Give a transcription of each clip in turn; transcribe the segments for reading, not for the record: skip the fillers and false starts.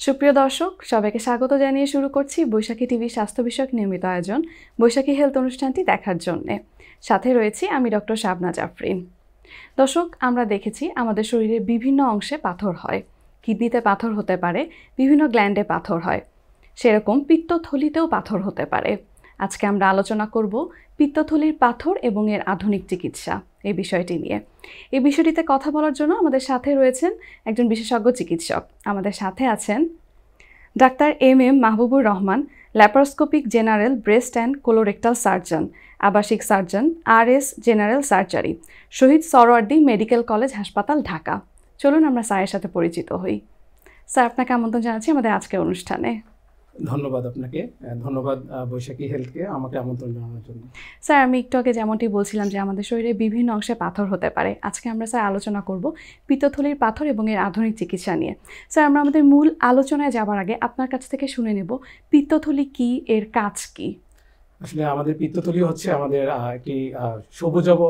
সুপ্রিয় দর্শক, সবাইকে স্বাগত জানিয়ে শুরু করছি বৈশাখী টিভি স্বাস্থ্য বিষয়ক নিয়মিত আয়োজন বৈশাখী হেলথ অনুষ্ঠানটি দেখার জন্যে। সাথে রয়েছি আমি ডক্টর শাবনাজ আফরিন। দর্শক, আমরা দেখেছি আমাদের শরীরে বিভিন্ন অংশে পাথর হয়। কিডনিতে পাথর হতে পারে, বিভিন্ন গ্ল্যান্ডে পাথর হয়, সেরকম পিত্তথলিতেও পাথর হতে পারে। আজকে আমরা আলোচনা করব পিত্তথলির পাথর এবং এর আধুনিক চিকিৎসা এই বিষয়টি নিয়ে। এই বিষয়টিতে কথা বলার জন্য আমাদের সাথে রয়েছেন একজন বিশেষজ্ঞ চিকিৎসক। আমাদের সাথে আছেন doctor M Mahbubur Rahman, laparoscopic general breast and colorectal surgeon, আবাসিক surgeon, RS general surgery, Shaheed Suhrawardy medical college হাসপাতাল, ঢাকা। চলুন আমরা স্যারের সাথে পরিচিত হই। স্যার, আপনাকে আমন্ত্রণ জানাচ্ছি আমাদের আজকের অনুষ্ঠানে। ধন্যবাদ আপনাকে, ধন্যবাদ বৈশাখী হেলথকে আমাকে আমন্ত্রণ জানানোর জন্য। স্যার, আমি একটু আগে যেমনটি বলছিলাম যে আমাদের শরীরে বিভিন্ন অংশে পাথর হতে পারে। আজকে আমরা স্যার আলোচনা করব পিত্তথলির পাথর এবং এর আধুনিক চিকিৎসা নিয়ে। স্যার, আমরা আমাদের মূল আলোচনায় যাবার আগে আপনার কাছ থেকে শুনে নেব পিত্তথলি কি, এর কাজ কি? আসলে আমাদের পিত্তথলি হচ্ছে আমাদের একটি সবুজাভ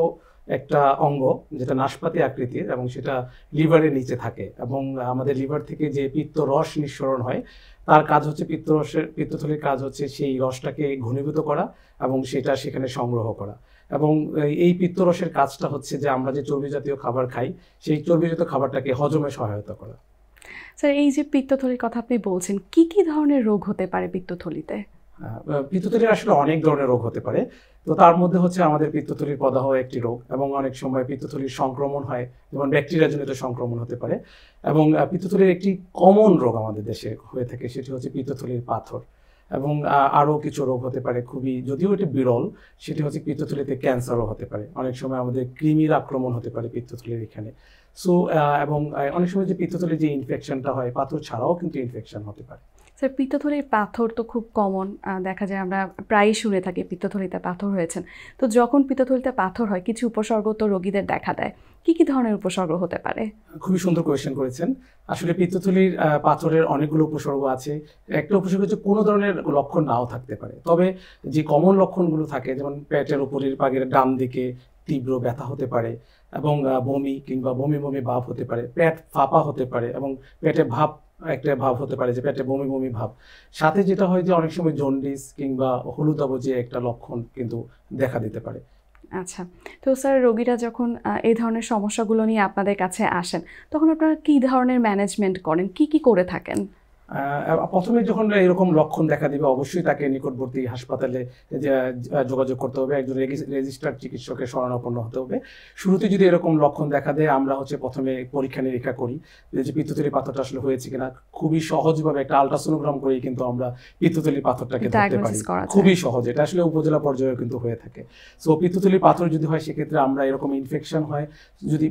একটা অঙ্গ, যেটা নাশপাতি আকৃতির এবং সেটা লিভারের নিচে থাকে, এবং আমাদের লিভার থেকে যে পিত্ত রস নিঃসরণ হয় তার কাজ হচ্ছে পিত্তথলির কাজ হচ্ছে সেই রসটাকে ঘনীভূত করা এবং সেটা সেখানে সংগ্রহ করা। এবং এই পিত্তরসের কাজটা হচ্ছে যে আমরা যে চর্বি জাতীয় খাবার খাই সেই চর্বিজাতীয় খাবারটাকে হজমে সহায়তা করা। স্যার, এই যে পিত্তথলির কথা আপনি বলছেন, কি কি ধরনের রোগ হতে পারে পিত্তথলিতে? পিত্তথলির আসলে অনেক ধরনের রোগ হতে পারে। তো তার মধ্যে হচ্ছে আমাদের পিত্তথলির প্রদাহ একটি রোগ, এবং অনেক সময় পিত্তথলির সংক্রমণ হয়, যেমন ব্যাকটেরিয়াজনিত সংক্রমণ হতে পারে। এবং পিত্তথলির একটি কমন রোগ আমাদের দেশে হয়ে থাকে, সেটি হচ্ছে পিত্তথলির পাথর। এবং আরও কিছু রোগ হতে পারে খুবই, যদিও এটি বিরল, সেটি হচ্ছে পিত্তথলিতে ক্যান্সারও হতে পারে। অনেক সময় আমাদের কৃমির আক্রমণ হতে পারে পিত্তথলির এখানে। সো এবং অনেক সময় যে পিত্তথলির যে ইনফেকশনটা হয়, পাথর ছাড়াও কিন্তু ইনফেকশন হতে পারে। স্যার, পিত্তথলির পাথর তো খুব কমন, দেখা যায় আমরা প্রায়ই শুনে থাকি পিত্তথলিতে পাথর হয়েছেন। তো যখন পিত্তথলিতে পাথর হয়, কিছু উপসর্গ তো রোগীদের দেখা দেয়। কি কি ধরনের উপসর্গ হতে পারে? খুবই সুন্দর কোয়েশ্চেন করেছেন। আসলে পিত্তথলির পাথরের অনেকগুলো উপসর্গ আছে। একটা উপসর্গ হচ্ছে কোনো ধরনের লক্ষণ নাও থাকতে পারে, তবে যে কমন লক্ষণগুলো থাকে, যেমন পেটের উপরের ভাগের ডান দিকে তীব্র ব্যথা হতে পারে, এবং বমি কিংবা বমি বমি ভাব হতে পারে, পেট ফাঁপা হতে পারে, এবং পেটে একটা ভাব হতে পারে যে পেটে বমি বমি ভাব। সাথে যেটা হয় যে অনেক সময় জন্ডিস কিংবা হলুদাভ যে একটা লক্ষণ কিন্তু দেখা দিতে পারে। আচ্ছা, তো স্যার, রোগীরা যখন এই ধরনের সমস্যাগুলো নিয়ে আপনাদের কাছে আসেন, তখন আপনারা কী ধরনের ম্যানেজমেন্ট করেন, কি কি করে থাকেন? প্রথমে যখন এরকম লক্ষণ দেখা দিবে, অবশ্যই তাকে নিকটবর্তী হাসপাতালে যোগাযোগ করতে হবে, একজন রেজিস্টার্ড চিকিৎসকের শরণাপন্ন হতে হবে। শুরুতে যদি এরকম লক্ষণ দেখা দেয়, আমরা হচ্ছে প্রথমে পরীক্ষা নিরীক্ষা করি যে পিত্তথলির পাথরটা আসলে হয়েছে কিনা। খুবই সহজভাবে একটা আলট্রাসোনোগ্রাম করেই কিন্তু আমরা পিত্তথলির পাথরটাকে ধরতে পারি, খুবই সহজ। এটা আসলে উপজেলা পর্যায়ে কিন্তু হয়ে থাকে। সো পিত্তথলির পাথর যদি হয়, সেক্ষেত্রে আমরা এরকম ইনফেকশন হয়, যদি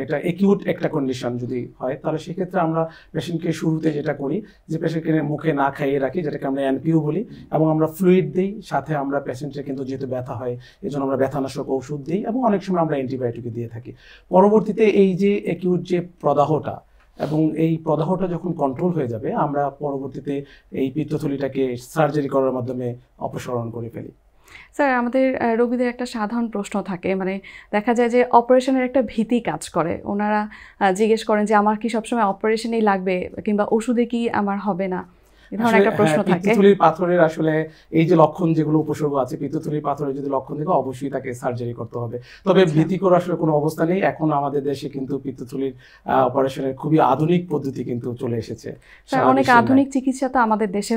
এটা একিউট একটা কন্ডিশন যদি হয়, তাহলে সেক্ষেত্রে আমরা পেশেন্টকে শুরুতে যেটা করি যে পেশেন্টকে মুখে না খাইয়ে রাখি, যেটাকে আমরা NPO বলি, এবং আমরা ফ্লুইড দিই। সাথে আমরা পেশেন্টের কিন্তু যেহেতু ব্যথা হয়, এই জন্য আমরা ব্যথানাশক ওষুধ দিই, এবং অনেক সময় আমরা অ্যান্টিবায়োটিক দিয়ে থাকি। পরবর্তীতে এই যে অ্যাকিউট যে প্রদাহটা, এবং এই প্রদাহটা যখন কন্ট্রোল হয়ে যাবে, আমরা পরবর্তীতে এই পিত্তথলিটাকে সার্জারি করার মাধ্যমে অপসারণ করে ফেলি। স্যার, আমাদের রোগীদের একটা সাধারণ প্রশ্ন থাকে, মানে দেখা যায় যে অপারেশনের একটা ভীতি কাজ করে। ওনারা জিজ্ঞেস করেন যে আমার কি সবসময় অপারেশনেই লাগবে, কিংবা ওষুধে কি আমার হবে না, এই ধরনের একটা প্রশ্ন থাকে। পিত্তথলির পাথরের আসলে এই যে লক্ষণ যেগুলো উপসর্গ আছে, পিত্তথলির পাথরের যদি লক্ষণ থাকে, অবশ্যই তাকে সার্জারি করতে হবে। তবে ভীতিকর আসলে কোনো অবস্থা নেই। এখন আমাদের দেশে কিন্তু পিত্তথলির অপারেশনের খুবই আধুনিক পদ্ধতি কিন্তু চলে এসেছে। অনেক আধুনিক চিকিৎসা তো আমাদের দেশে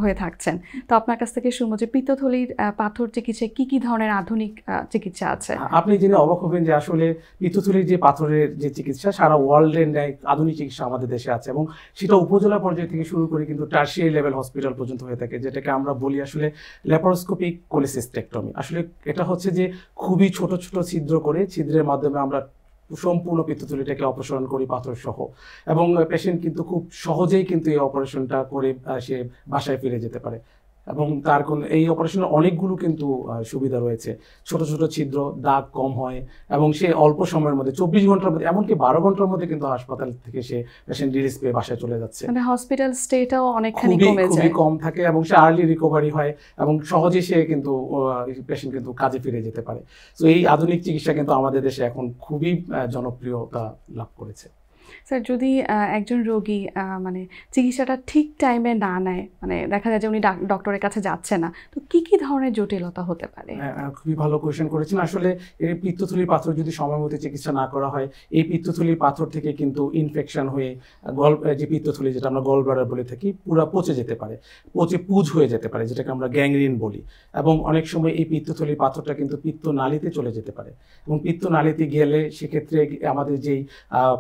হয়ে থাকছেন। তো আপনার কাছ থেকে শুনবো যে পিত্তথলির পাথর চিকিৎসায় কি কি ধরনের আধুনিক চিকিৎসা আছে? আপনি জেনে অবাক হবেন যে আসলে পিত্তথলির যে পাথরের যে চিকিৎসা, সারা ওয়ার্ল্ডের ন্যায় আধুনিক চিকিৎসা আমাদের দেশে আছে, এবং সেটা উপজেলা পর্যায় থেকে শুরু করে কিন্তু টার্সিয়ারি লেভেল হসপিটাল পর্যন্ত হয়ে থাকে, যেটাকে আমরা বলি আসলে ল্যাপারোস্কোপিক কোলিসিস্টেক্টমি। আসলে এটা হচ্ছে যে খুবই ছোট ছোট ছিদ্র করে, ছিদ্রের মাধ্যমে আমরা সম্পূর্ণ পিত্তথলিটাকে অপসারণ করি পাথর সহ, এবং পেশেন্ট কিন্তু খুব সহজেই কিন্তু এই অপারেশনটা করে সে বাসায় ফিরে যেতে পারে। এবং তার এই অপারেশনের অনেকগুলো কিন্তু সুবিধা রয়েছে। ছোট ছোট ছিদ্র, দাগ কম হয়, এবং সে অল্প সময়ের মধ্যে 24 ঘন্টার মধ্যে, এমনকি 12 ঘন্টার মধ্যে কিন্তু হাসপাতাল থেকে সে পেশেন্ট রিলিজ পেয়ে বাসায় চলে যাচ্ছে। মানে হসপিটাল স্টেটাও অনেকখানি কমে যায়, খুবই কম থাকে, এবং সে আর্লি রিকভারি হয়, এবং সহজেই সে কিন্তু পেশেন্ট কিন্তু কাজে ফিরে যেতে পারে। তো এই আধুনিক চিকিৎসা কিন্তু আমাদের দেশে এখন খুবই জনপ্রিয়তা লাভ করেছে। স্যার যদি একজন রোগী মানে চিকিৎসাটা ঠিক টাইমে না নেয়, মানে দেখা যায় যে উনি ডক্টরের কাছে যাচ্ছে না, তো কি কি ধরনের জটিলতা হতে পারে? খুবই ভালো কোয়েশ্চেন করেছেন। আসলে এই পিত্তথলির পাথর যদি সময় মতো চিকিৎসা না করা হয়, এই পিত্তথলির পাথর থেকে কিন্তু ইনফেকশন হয়ে যে পিত্তথলি যেটা আমরা গল ব্লাডার বলে থাকি পুরো পচে যেতে পারে, পচে পুজ হয়ে যেতে পারে, যেটাকে আমরা গ্যাংগ্রিন বলি। এবং অনেক সময় এই পিত্তথলির পাথরটা কিন্তু পিত্তনালীতে চলে যেতে পারে, এবং পিত্তনালীতে গেলে সেক্ষেত্রে আমাদের যেই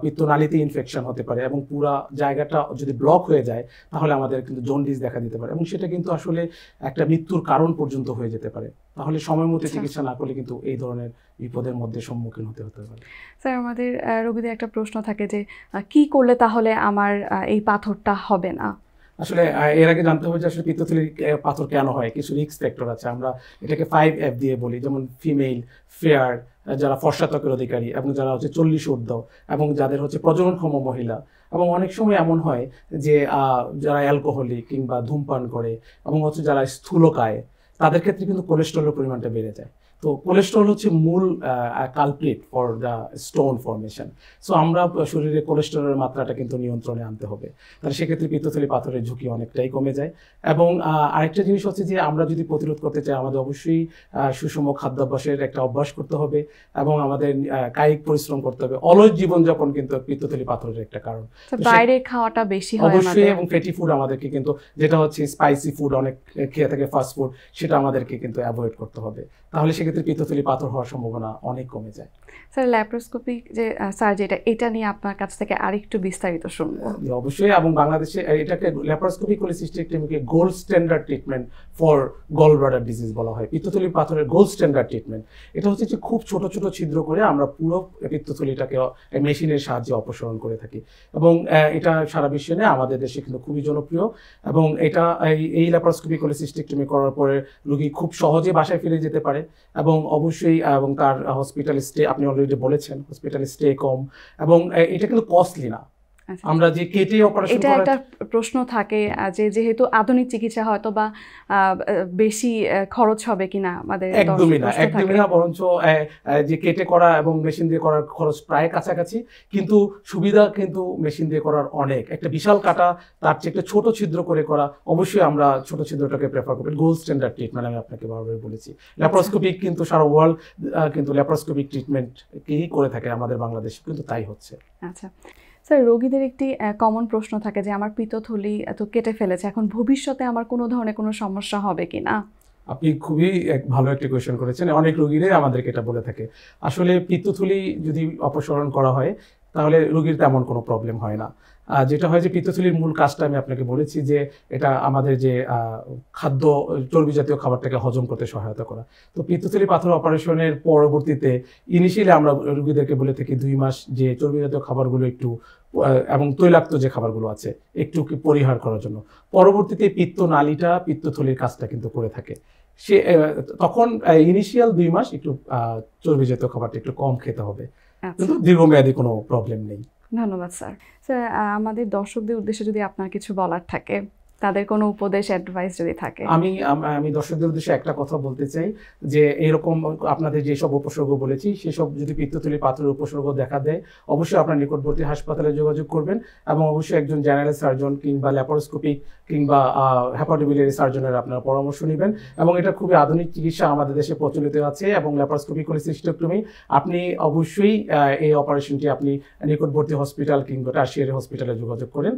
পিত্তনালীতে ইনফেকশন হতে পারে এবং পুরা জায়গাটা যদি ব্লক হয়ে যায় তাহলে আমাদের কিন্তু জন্ডিস দেখা দিতে পারে, এবং সেটা কিন্তু আসলে একটা মৃত্যুর কারণ পর্যন্ত হয়ে যেতে পারে। তাহলে সময় মতো চিকিৎসা না করলে কিন্তু এই ধরনের বিপদের মধ্যে সম্মুখীন হতে পারে। স্যার আমাদের রোগীদের একটা প্রশ্ন থাকে যে কি করলে তাহলে আমার এই পাথরটা হবে না? আসলে এর আগে জানতে হবে যে আসলে পিত্তথলির পাথর কেন হয়। কিছু রিস্ক ফ্যাক্টর আছে, আমরা এটাকে 5F দিয়ে বলি, যেমন ফিমেল, ফেয়ার, যারা ফর্সা ত্বকের অধিকারী, এবং যারা হচ্ছে 40 ঊর্ধ্ব, এবং যাদের হচ্ছে প্রজননক্ষম মহিলা, এবং অনেক সময় এমন হয় যে যারা অ্যালকোহলিক কিংবা ধূমপান করে, এবং হচ্ছে যারা স্থূলকায়, তাদের ক্ষেত্রে কিন্তু কোলেস্টেরলের পরিমাণটা বেড়ে যায়। তো কোলেস্টেরল হচ্ছে মূল culprit for the stone formation. So আমরা শরীরে কোলেস্টেরলের মাত্রাটা কিন্তু নিয়ন্ত্রণে আনতে হবে, তাহলে সেক্ষেত্রে পিত্তথলি পাথরের ঝুঁকি অনেকটাই কমে যায়। এবং আরেকটা জিনিস হচ্ছে যে আমরা যদি প্রতিরোধ করতে চাই, আমাদের অবশ্যই সুষম খাদ্যাভ্যাসের একটা অভ্যাস করতে হবে, এবং আমাদের কায়িক পরিশ্রম করতে হবে। অলস জীবনযাপন কিন্তু পিত্তথলি পাথরের একটা কারণ। বাইরে খাওয়াটা বেশি হয় অবশ্যই, এবং ফ্যাটি ফুড আমাদেরকে কিন্তু, যেটা হচ্ছে স্পাইসি ফুড অনেক খেয়ে থাকে, ফাস্ট ফুড, সেটা আমাদেরকে কিন্তু অ্যাভয়েড করতে হবে, তাহলে সেক্ষেত্রে পিত্তথলি পাথর হওয়ার সম্ভাবনা অনেক কমে যায়। স্যার ল্যাপ্রোস্কোপিক যে সার্জারি, এটা নিয়ে আপনার কাছ থেকে আরেকটু বিস্তারিত শুনবো। অবশ্যই, এবং বাংলাদেশে এটাকে ল্যাপ্রোস্কোপিক কোলিসিস্টেক্টমিকে gold standard treatment for gall bladder disease বলা হয়। পিত্তথলি পাথরের গোল্ড স্ট্যান্ডার্ড ট্রিটমেন্ট এটা হচ্ছে যে খুব ছোট ছোট ছিদ্র করে আমরা পুরো পিত্তথলিটাকে মেশিনের সাহায্যে অপসারণ করে থাকি, এবং এটা সারা বিশ্বে নেই, আমাদের দেশে কিন্তু খুবই জনপ্রিয়। এবং এটা এই ল্যাপ্রোস্কোপিক কোলিসিস্টেক্টমি করার পরে রোগী খুব সহজে বাসায় ফিরে যেতে পারে, এবং অবশ্যই এবং তার হসপিটাল স্টে, আপনি অলরেডি বলেছেন, হসপিটাল স্টে কম, এবং এটা কিন্তু কস্টলি না। আমরা যে কেটে অপারেশন এটা একটা প্রশ্ন থাকে যে যেহেতু আধুনিক চিকিৎসা হয়তো বা বেশি খরচ হবে কিনা আমাদের। একদমই না, বরঞ্চ যে কেটে করা এবং মেশিন দিয়ে করার খরচ প্রায় কাছাকাছি, কিন্তু সুবিধা কিন্তু মেশিন দিয়ে করার অনেক। একটা বিশাল কাটা তার চেয়ে একটা ছোট ছিদ্র করে করা, অবশ্যই আমরা ছোট ছিদ্রটাকে প্রেফার করব। গোল্ড স্ট্যান্ডার্ড ট্রিটমেন্ট আমি আপনাকে বারবার বলেছি। ল্যাপ্রোস্কোপিক কিন্তু সারা ওয়ার্ল্ড কিন্তু ল্যাপ্রোস্কোপিক ট্রিটমেন্টকেই করে থাকে, আমাদের বাংলাদেশে কিন্তু তাই হচ্ছে। আচ্ছা স্যার, রোগীদের একটি কমন প্রশ্ন থাকে যে আমার পিত্তথলি এত কেটে ফেলেছে, এখন ভবিষ্যতে আমার কোনো ধরনের কোনো সমস্যা হবে কিনা? আপনি খুবই ভালো একটা কোয়েশ্চেন করেছেন। অনেক রোগীরাই আমাদেরকে এটা বলে থাকে। আসলে পিত্তথলি যদি অপসারণ করা হয় তাহলে রোগীর তেমন কোনো প্রবলেম হয় না। যেটা হয় যে পিত্তথলির মূল কাজটা আমি আপনাকে বলেছি যে এটা আমাদের যে খাদ্য, চর্বি জাতীয় খাবারটাকে হজম করতে সহায়তা করা। তো পিত্তথলি পাথর অপারেশনের পরবর্তীতে ইনিশিয়ালি আমরা রোগীদেরকে বলে থাকি 2 মাস যে চর্বি জাতীয় খাবারগুলো একটু এবং তৈলাক্ত যে খাবারগুলো আছে একটু পরিহার করার জন্য। পরবর্তীতে পিত্তনালীটা পিত্তথলির কাজটা কিন্তু করে থাকে। সে তখন ইনিশিয়াল 2 মাস একটু চর্বি জাতীয় খাবারটা একটু কম খেতে হবে, কিন্তু দীর্ঘমেয়াদী কোনো প্রবলেম নেই। ধন্যবাদ স্যার। স্যার আমাদের দর্শকদের উদ্দেশ্যে যদি আপনার কিছু বলার থাকে, তাদের কোনো উপদেশ, অ্যাডভাইস যদি থাকে। আমি দর্শকদের উদ্দেশ্যে একটা কথা বলতে চাই যে এরকম আপনাদের যেসব উপসর্গ বলেছি সেসব যদি পিত্তথলি পাথরের উপসর্গ দেখা দেয় অবশ্যই আপনার নিকটবর্তী হাসপাতালে যোগাযোগ করবেন, এবং অবশ্যই একজন জেনারেল সার্জন কিংবা ল্যাপারোস্কোপিক কিংবা হেপাটোবিলিয়ারি সার্জনের আপনারা পরামর্শ নেবেন। এবং এটা খুবই আধুনিক চিকিৎসা আমাদের দেশে প্রচলিত আছে, এবং ল্যাপারোস্কোপিক কোলিসিস্টেক্টমি আপনি অবশ্যই এই অপারেশনটি আপনি নিকটবর্তী হসপিটাল কিংবা টারশিয়ারি হসপিটালে যোগাযোগ করেন।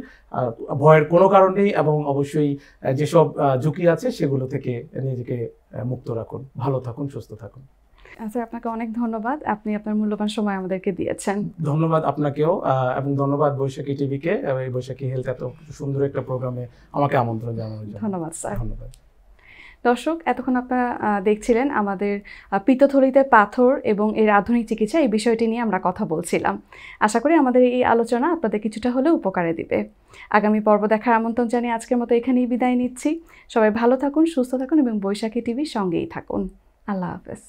ভয়ের কোনো কারণ নেই, এবং অবশ্যই যেসব ঝুঁকি আছে সেগুলো থেকে নিজেকে মুক্ত রাখুন। ভালো থাকুন, সুস্থ থাকুন। আচ্ছা, আপনাকে অনেক ধন্যবাদ, আপনি আপনার মূল্যবান সময় আমাদেরকে দিয়েছেন। ধন্যবাদ আপনাকেও, এবং ধন্যবাদ বৈশাখী টিভিকে, এই বৈশাখী হেলথ এত সুন্দর একটা প্রোগ্রামে আমাকে আমন্ত্রণ জানানোর জন্য। ধন্যবাদ স্যার। ধন্যবাদ। দর্শক, এতক্ষণ আপনারা দেখছিলেন আমাদের পিত্তথলিতে পাথর এবং এর আধুনিক চিকিৎসা, এই বিষয়টি নিয়ে আমরা কথা বলছিলাম। আশা করি আমাদের এই আলোচনা আপনাদের কিছুটা হলেও উপকারে দিবে। আগামী পর্ব দেখার আমন্ত্রণ জানিয়ে আজকের মতো এখানেই বিদায় নিচ্ছি। সবাই ভালো থাকুন, সুস্থ থাকুন, এবং বৈশাখী টিভির সঙ্গেই থাকুন। আল্লাহ হাফেজ।